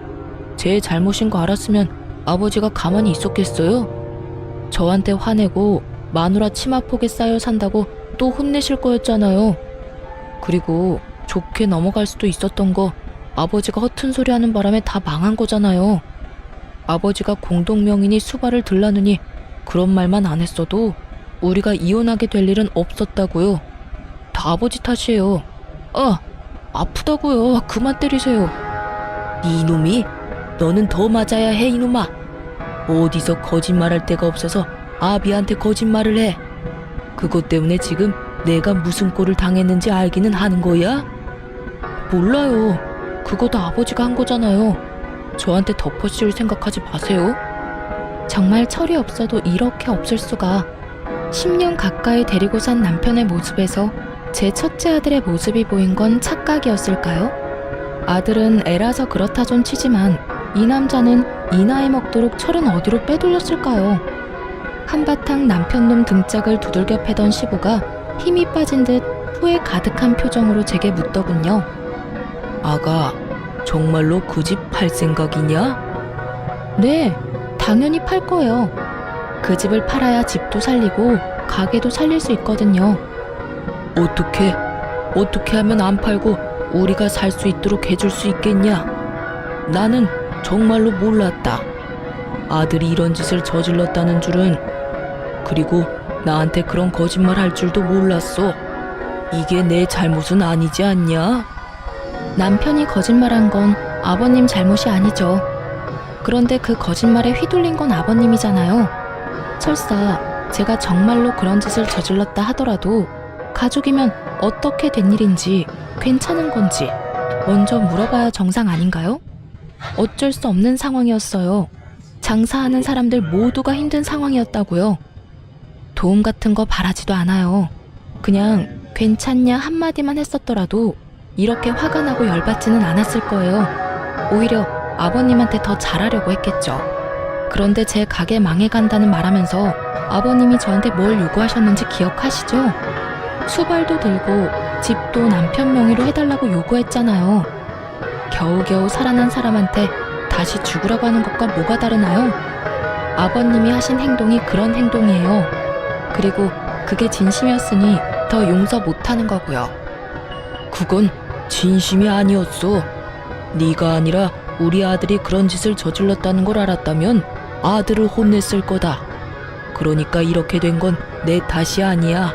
제 잘못인 거 알았으면 아버지가 가만히 있었겠어요? 저한테 화내고 마누라 치마폭에 쌓여 산다고 또 혼내실 거였잖아요. 그리고 좋게 넘어갈 수도 있었던 거 아버지가 허튼 소리 하는 바람에 다 망한 거잖아요. 아버지가 공동명의니 수발을 들라느니 그런 말만 안 했어도 우리가 이혼하게 될 일은 없었다고요. 다 아버지 탓이에요. 아프다고요. 그만 때리세요. 이놈이, 너는 더 맞아야 해, 이놈아. 어디서 거짓말할 데가 없어서 아비한테 거짓말을 해. 그것 때문에 지금 내가 무슨 꼴을 당했는지 알기는 하는 거야? 몰라요. 그거 다 아버지가 한 거잖아요. 저한테 덮어씌울 생각하지 마세요. 정말 철이 없어도 이렇게 없을 수가. 10년 가까이 데리고 산 남편의 모습에서 제 첫째 아들의 모습이 보인 건 착각이었을까요? 아들은 애라서 그렇다 존 치지만 이 남자는 이 나이 먹도록 철은 어디로 빼돌렸을까요? 한바탕 남편놈 등짝을 두들겨 패던 시부가 힘이 빠진 듯 후회 가득한 표정으로 제게 묻더군요. 아가, 정말로 그 집 팔 생각이냐? 네, 당연히 팔 거예요. 그 집을 팔아야 집도 살리고 가게도 살릴 수 있거든요. 어떻게 하면 안 팔고 우리가 살 수 있도록 해줄 수 있겠냐? 나는 정말로 몰랐다. 아들이 이런 짓을 저질렀다는 줄은. 그리고 나한테 그런 거짓말 할 줄도 몰랐어. 이게 내 잘못은 아니지 않냐? 남편이 거짓말한 건 아버님 잘못이 아니죠. 그런데 그 거짓말에 휘둘린 건 아버님이잖아요. 설사 제가 정말로 그런 짓을 저질렀다 하더라도 가족이면 어떻게 된 일인지, 괜찮은 건지 먼저 물어봐야 정상 아닌가요? 어쩔 수 없는 상황이었어요. 장사하는 사람들 모두가 힘든 상황이었다고요. 도움 같은 거 바라지도 않아요. 그냥 괜찮냐 한마디만 했었더라도 이렇게 화가 나고 열받지는 않았을 거예요. 오히려 아버님한테 더 잘하려고 했겠죠. 그런데 제 가게 망해간다는 말하면서 아버님이 저한테 뭘 요구하셨는지 기억하시죠? 수발도 들고 집도 남편 명의로 해달라고 요구했잖아요. 겨우겨우 살아난 사람한테 다시 죽으라고 하는 것과 뭐가 다르나요? 아버님이 하신 행동이 그런 행동이에요. 그리고 그게 진심이었으니 더 용서 못하는 거고요. 그건 진심이 아니었어. 네가 아니라 우리 아들이 그런 짓을 저질렀다는 걸 알았다면 아들을 혼냈을 거다. 그러니까 이렇게 된 건 내 탓이 아니야.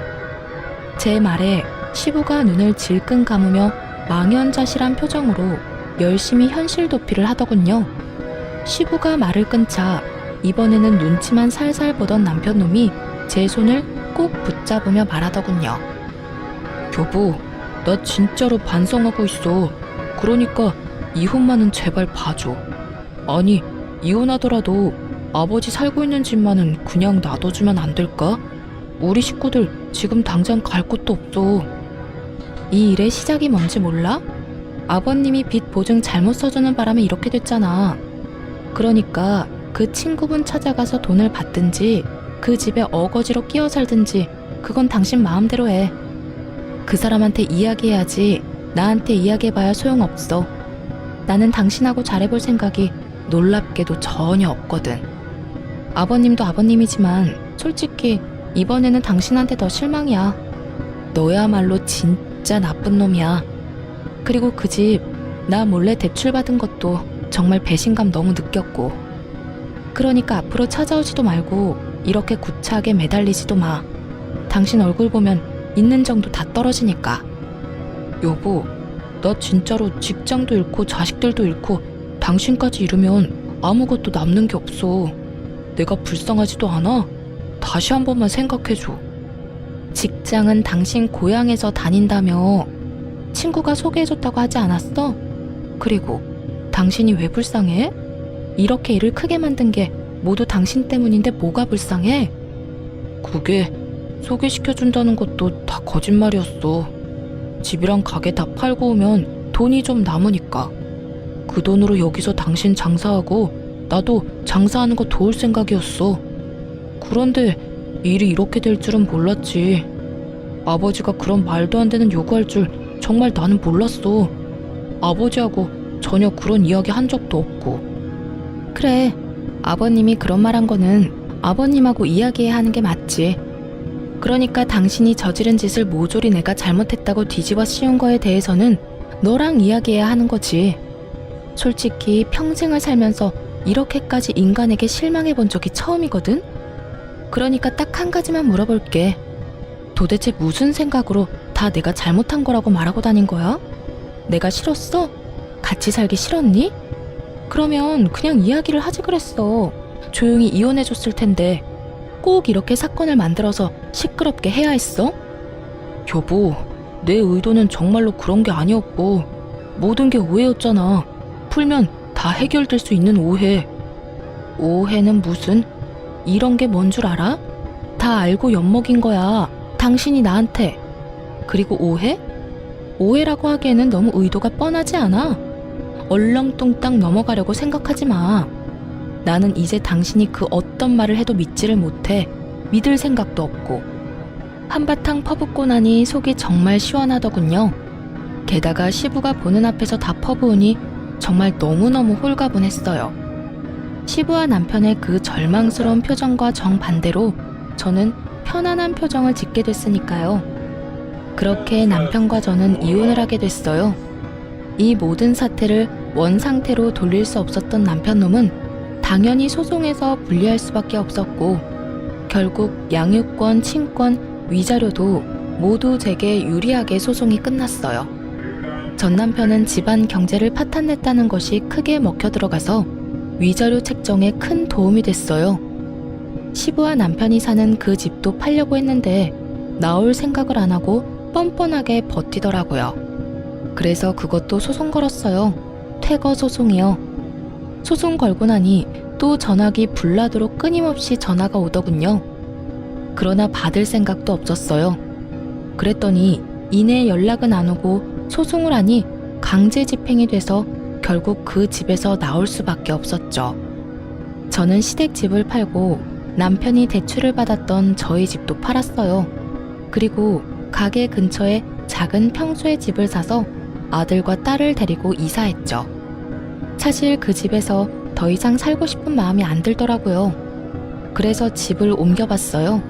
제 말에 시부가 눈을 질끈 감으며 망연자실한 표정으로 열심히 현실 도피를 하더군요. 시부가 말을 끊자 이번에는 눈치만 살살 보던 남편놈이 제 손을 꼭 붙잡으며 말하더군요. 여보, 나 진짜로 반성하고 있어. 그러니까 이혼만은 제발 봐줘. 아니, 이혼하더라도 아버지 살고 있는 집만은 그냥 놔둬주면 안 될까? 우리 식구들 지금 당장 갈 곳도 없어. 이 일의 시작이 뭔지 몰라? 아버님이 빚 보증 잘못 써주는 바람에 이렇게 됐잖아. 그러니까 그 친구분 찾아가서 돈을 받든지 그 집에 어거지로 끼어 살든지 그건 당신 마음대로 해. 그 사람한테 이야기해야지 나한테 이야기해봐야 소용없어. 나는 당신하고 잘해볼 생각이 놀랍게도 전혀 없거든. 아버님도 아버님이지만 솔직히 이번에는 당신한테 더 실망이야. 너야말로 진짜 나쁜 놈이야. 그리고 그 집 나 몰래 대출받은 것도 정말 배신감 너무 느꼈고. 그러니까 앞으로 찾아오지도 말고 이렇게 구차하게 매달리지도 마. 당신 얼굴 보면 있는 정도 다 떨어지니까. 여보, 나 진짜로 직장도 잃고 자식들도 잃고 당신까지 잃으면 아무것도 남는 게 없어. 내가 불쌍하지도 않아? 다시 한 번만 생각해줘. 직장은 당신 고향에서 다닌다며. 친구가 소개해줬다고 하지 않았어? 그리고 당신이 왜 불쌍해? 이렇게 일을 크게 만든 게 모두 당신 때문인데 뭐가 불쌍해? 그게 소개시켜준다는 것도 다 거짓말이었어. 집이랑 가게 다 팔고 오면 돈이 좀 남으니까. 그 돈으로 여기서 당신 장사하고 나도 장사하는 거 도울 생각이었어. 그런데 일이 이렇게 될 줄은 몰랐지. 아버지가 그런 말도 안 되는 요구할 줄 정말 나는 몰랐어. 아버지하고 전혀 그런 이야기 한 적도 없고. 그래, 아버님이 그런 말 한 거는 아버님하고 이야기해야 하는 게 맞지. 그러니까 당신이 저지른 짓을 모조리 내가 잘못했다고 뒤집어 씌운 거에 대해서는 너랑 이야기해야 하는 거지. 솔직히 평생을 살면서 이렇게까지 인간에게 실망해 본 적이 처음이거든? 그러니까 딱 한 가지만 물어볼게. 도대체 무슨 생각으로 다 내가 잘못한 거라고 말하고 다닌 거야? 내가 싫었어? 같이 살기 싫었니? 그러면 그냥 이야기를 하지 그랬어. 조용히 이혼해줬을 텐데 꼭 이렇게 사건을 만들어서 시끄럽게 해야 했어? 여보, 내 의도는 정말로 그런 게 아니었고 모든 게 오해였잖아. 풀면 다 해결될 수 있는 오해. 오해는 무슨? 이런 게 뭔 줄 알아? 다 알고 엿먹인 거야. 당신이 나한테. 그리고 오해? 오해라고 하기에는 너무 의도가 뻔하지 않아? 얼렁뚱땅 넘어가려고 생각하지 마. 나는 이제 당신이 그 어떤 말을 해도 믿지를 못해. 믿을 생각도 없고. 한바탕 퍼붓고 나니 속이 정말 시원하더군요. 게다가 시부가 보는 앞에서 다 퍼부으니 정말 너무너무 홀가분했어요. 시부와 남편의 그 절망스러운 표정과 정반대로 저는 편안한 표정을 짓게 됐으니까요. 그렇게 남편과 저는 이혼을 하게 됐어요. 이 모든 사태를 원상태로 돌릴 수 없었던 남편놈은 당연히 소송에서 불리할 수밖에 없었고 결국 양육권, 친권, 위자료도 모두 제게 유리하게 소송이 끝났어요. 전 남편은 집안 경제를 파탄냈다는 것이 크게 먹혀 들어가서 위자료 책정에 큰 도움이 됐어요. 시부와 남편이 사는 그 집도 팔려고 했는데 나올 생각을 안 하고 뻔뻔하게 버티더라고요. 그래서 그것도 소송 걸었어요. 퇴거 소송이요. 소송 걸고 나니 또 전화기 불나도록 끊임없이 전화가 오더군요. 그러나 받을 생각도 없었어요. 그랬더니 이내 연락은 안 오고 소송을 하니 강제 집행이 돼서 결국 그 집에서 나올 수밖에 없었죠. 저는 시댁집을 팔고 남편이 대출을 받았던 저희 집도 팔았어요. 그리고 가게 근처에 작은 평수의 집을 사서 아들과 딸을 데리고 이사했죠. 사실 그 집에서 더 이상 살고 싶은 마음이 안 들더라고요. 그래서 집을 옮겨봤어요.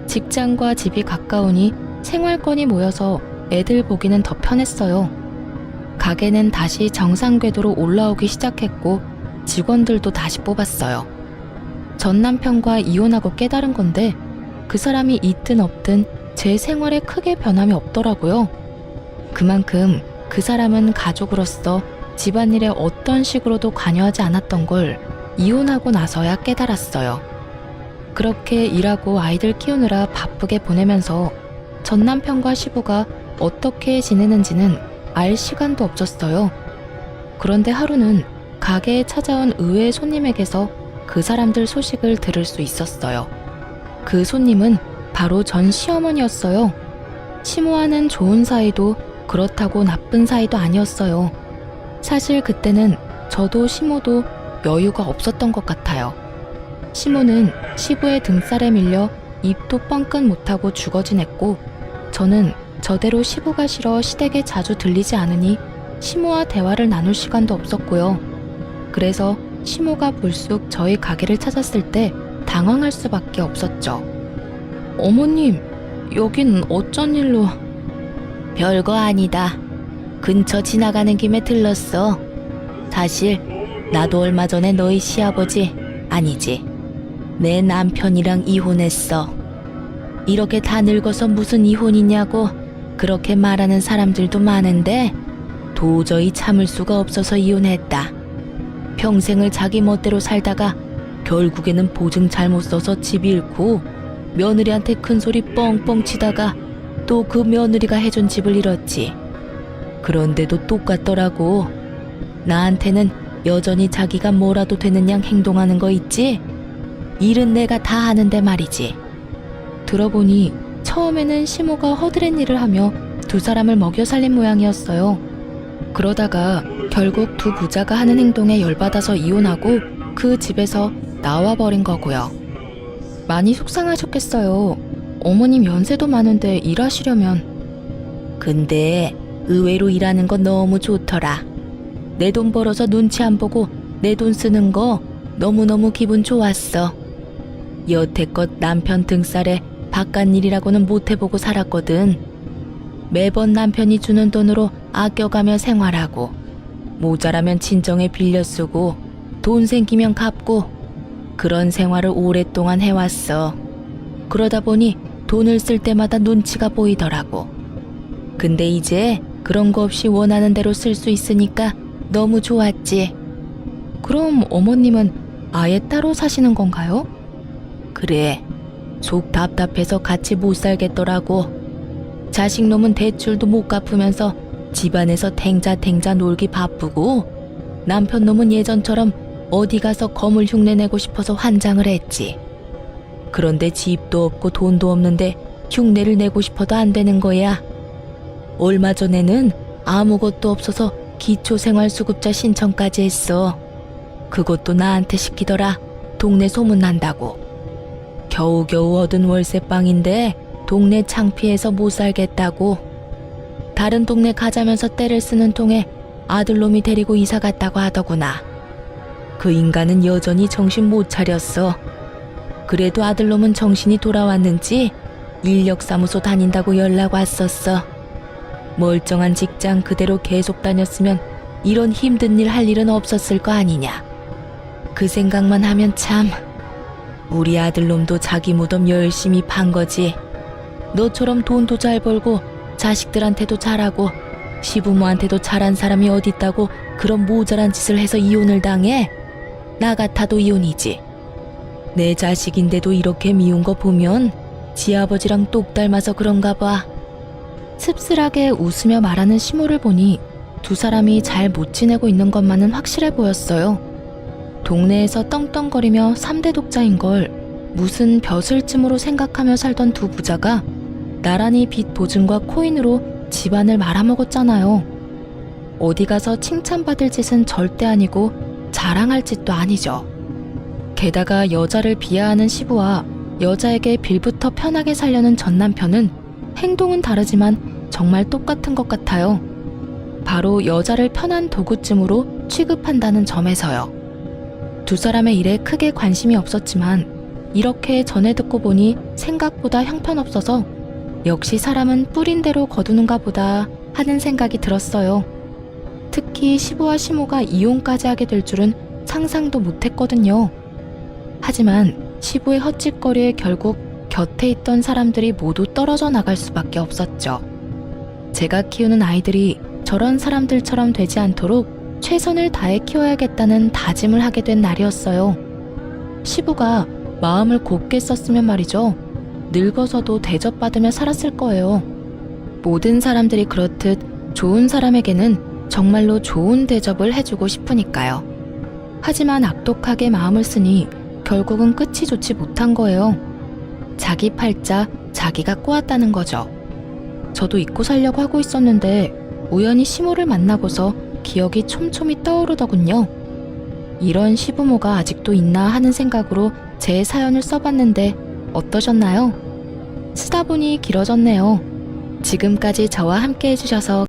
직장과 집이 가까우니 생활권이 모여서 애들 보기는 더 편했어요. 가게는 다시 정상 궤도로 올라오기 시작했고 직원들도 다시 뽑았어요. 전 남편과 이혼하고 깨달은 건데 그 사람이 있든 없든 제 생활에 크게 변함이 없더라고요. 그만큼 그 사람은 가족으로서 집안일에 어떤 식으로도 관여하지 않았던 걸 이혼하고 나서야 깨달았어요. 그렇게 일하고 아이들 키우느라 바쁘게 보내면서 전 남편과 시부가 어떻게 지내는지는 알 시간도 없었어요. 그런데 하루는 가게에 찾아온 의외의 손님에게서 그 사람들 소식을 들을 수 있었어요. 그 손님은 바로 전 시어머니였어요. 시모와는 좋은 사이도 그렇다고 나쁜 사이도 아니었어요. 사실 그때는 저도 시모도 여유가 없었던 것 같아요. 시모는 시부의 등살에 밀려 입도 뻥끗 못하고 죽어 지냈고 저는 저대로 시부가 싫어 시댁에 자주 들리지 않으니 시모와 대화를 나눌 시간도 없었고요. 그래서 시모가 불쑥 저희 가게를 찾았을 때 당황할 수밖에 없었죠. 어머님, 여긴 어쩐 일로? 별거 아니다. 근처 지나가는 김에 들렀어. 사실 나도 얼마 전에 너희 시아버지, 아니지, 내 남편이랑 이혼했어. 이렇게 다 늙어서 무슨 이혼이냐고 그렇게 말하는 사람들도 많은데 도저히 참을 수가 없어서 이혼했다. 평생을 자기 멋대로 살다가 결국에는 보증 잘못 써서 집 잃고 며느리한테 큰소리 뻥뻥 치다가 또 그 며느리가 해준 집을 잃었지. 그런데도 똑같더라고. 나한테는 여전히 자기가 뭐라도 되는 양 행동하는 거 있지? 일은 내가 다 하는데 말이지. 들어보니 처음에는 시모가 허드렛 일을 하며 두 사람을 먹여 살린 모양이었어요. 그러다가 결국 두 부자가 하는 행동에 열받아서 이혼하고 그 집에서 나와버린 거고요. 많이 속상하셨겠어요. 어머님 연세도 많은데 일하시려면. 근데 의외로 일하는 건 너무 좋더라. 내 돈 벌어서 눈치 안 보고 내 돈 쓰는 거 너무너무 기분 좋았어. 여태껏 남편 등살에 바깥일이라고는 못 해보고 살았거든. 매번 남편이 주는 돈으로 아껴가며 생활하고 모자라면 친정에 빌려 쓰고 돈 생기면 갚고 그런 생활을 오랫동안 해왔어. 그러다 보니 돈을 쓸 때마다 눈치가 보이더라고. 근데 이제 그런 거 없이 원하는 대로 쓸 수 있으니까 너무 좋았지. 그럼 어머님은 아예 따로 사시는 건가요? 그래. 속 답답해서 같이 못 살겠더라고. 자식놈은 대출도 못 갚으면서 집안에서 탱자탱자 놀기 바쁘고 남편놈은 예전처럼 어디 가서 거물 흉내 내고 싶어서 환장을 했지. 그런데 집도 없고 돈도 없는데 흉내를 내고 싶어도 안 되는 거야. 얼마 전에는 아무것도 없어서 기초생활수급자 신청까지 했어. 그것도 나한테 시키더라. 동네 소문난다고. 겨우겨우 얻은 월세방인데 동네 창피해서 못 살겠다고. 다른 동네 가자면서 떼를 쓰는 통에 아들놈이 데리고 이사 갔다고 하더구나. 그 인간은 여전히 정신 못 차렸어. 그래도 아들놈은 정신이 돌아왔는지 인력사무소 다닌다고 연락 왔었어. 멀쩡한 직장 그대로 계속 다녔으면 이런 힘든 일 할 일은 없었을 거 아니냐. 그 생각만 하면 참, 우리 아들놈도 자기 무덤 열심히 판 거지. 너처럼 돈도 잘 벌고 자식들한테도 잘하고 시부모한테도 잘한 사람이 어딨다고 그런 모자란 짓을 해서 이혼을 당해? 나 같아도 이혼이지. 내 자식인데도 이렇게 미운 거 보면 지 아버지랑 똑 닮아서 그런가 봐. 씁쓸하게 웃으며 말하는 시모를 보니 두 사람이 잘 못 지내고 있는 것만은 확실해 보였어요. 동네에서 떵떵거리며 3대 독자인 걸 무슨 벼슬쯤으로 생각하며 살던 두 부자가 나란히 빚 보증과 코인으로 집안을 말아먹었잖아요. 어디 가서 칭찬받을 짓은 절대 아니고 자랑할 짓도 아니죠. 게다가 여자를 비하하는 시부와 여자에게 빌부터 편하게 살려는 전 남편은 행동은 다르지만 정말 똑같은 것 같아요. 바로 여자를 편한 도구쯤으로 취급한다는 점에서요. 두 사람의 일에 크게 관심이 없었지만 이렇게 전해 듣고 보니 생각보다 형편없어서 역시 사람은 뿌린 대로 거두는가 보다 하는 생각이 들었어요. 특히 시부와 시모가 이혼까지 하게 될 줄은 상상도 못했거든요. 하지만 시부의 헛짓거리에 결국 곁에 있던 사람들이 모두 떨어져 나갈 수밖에 없었죠. 제가 키우는 아이들이 저런 사람들처럼 되지 않도록 최선을 다해 키워야겠다는 다짐을 하게 된 날이었어요. 시부가 마음을 곱게 썼으면 말이죠. 늙어서도 대접받으며 살았을 거예요. 모든 사람들이 그렇듯 좋은 사람에게는 정말로 좋은 대접을 해주고 싶으니까요. 하지만 악독하게 마음을 쓰니 결국은 끝이 좋지 못한 거예요. 자기 팔자 자기가 꼬았다는 거죠. 저도 잊고 살려고 하고 있었는데 우연히 시모를 만나고서 기억이 촘촘히 떠오르더군요. 이런 시부모가 아직도 있나 하는 생각으로 제 사연을 써봤는데 어떠셨나요? 쓰다 보니 길어졌네요. 지금까지 저와 함께 해주셔서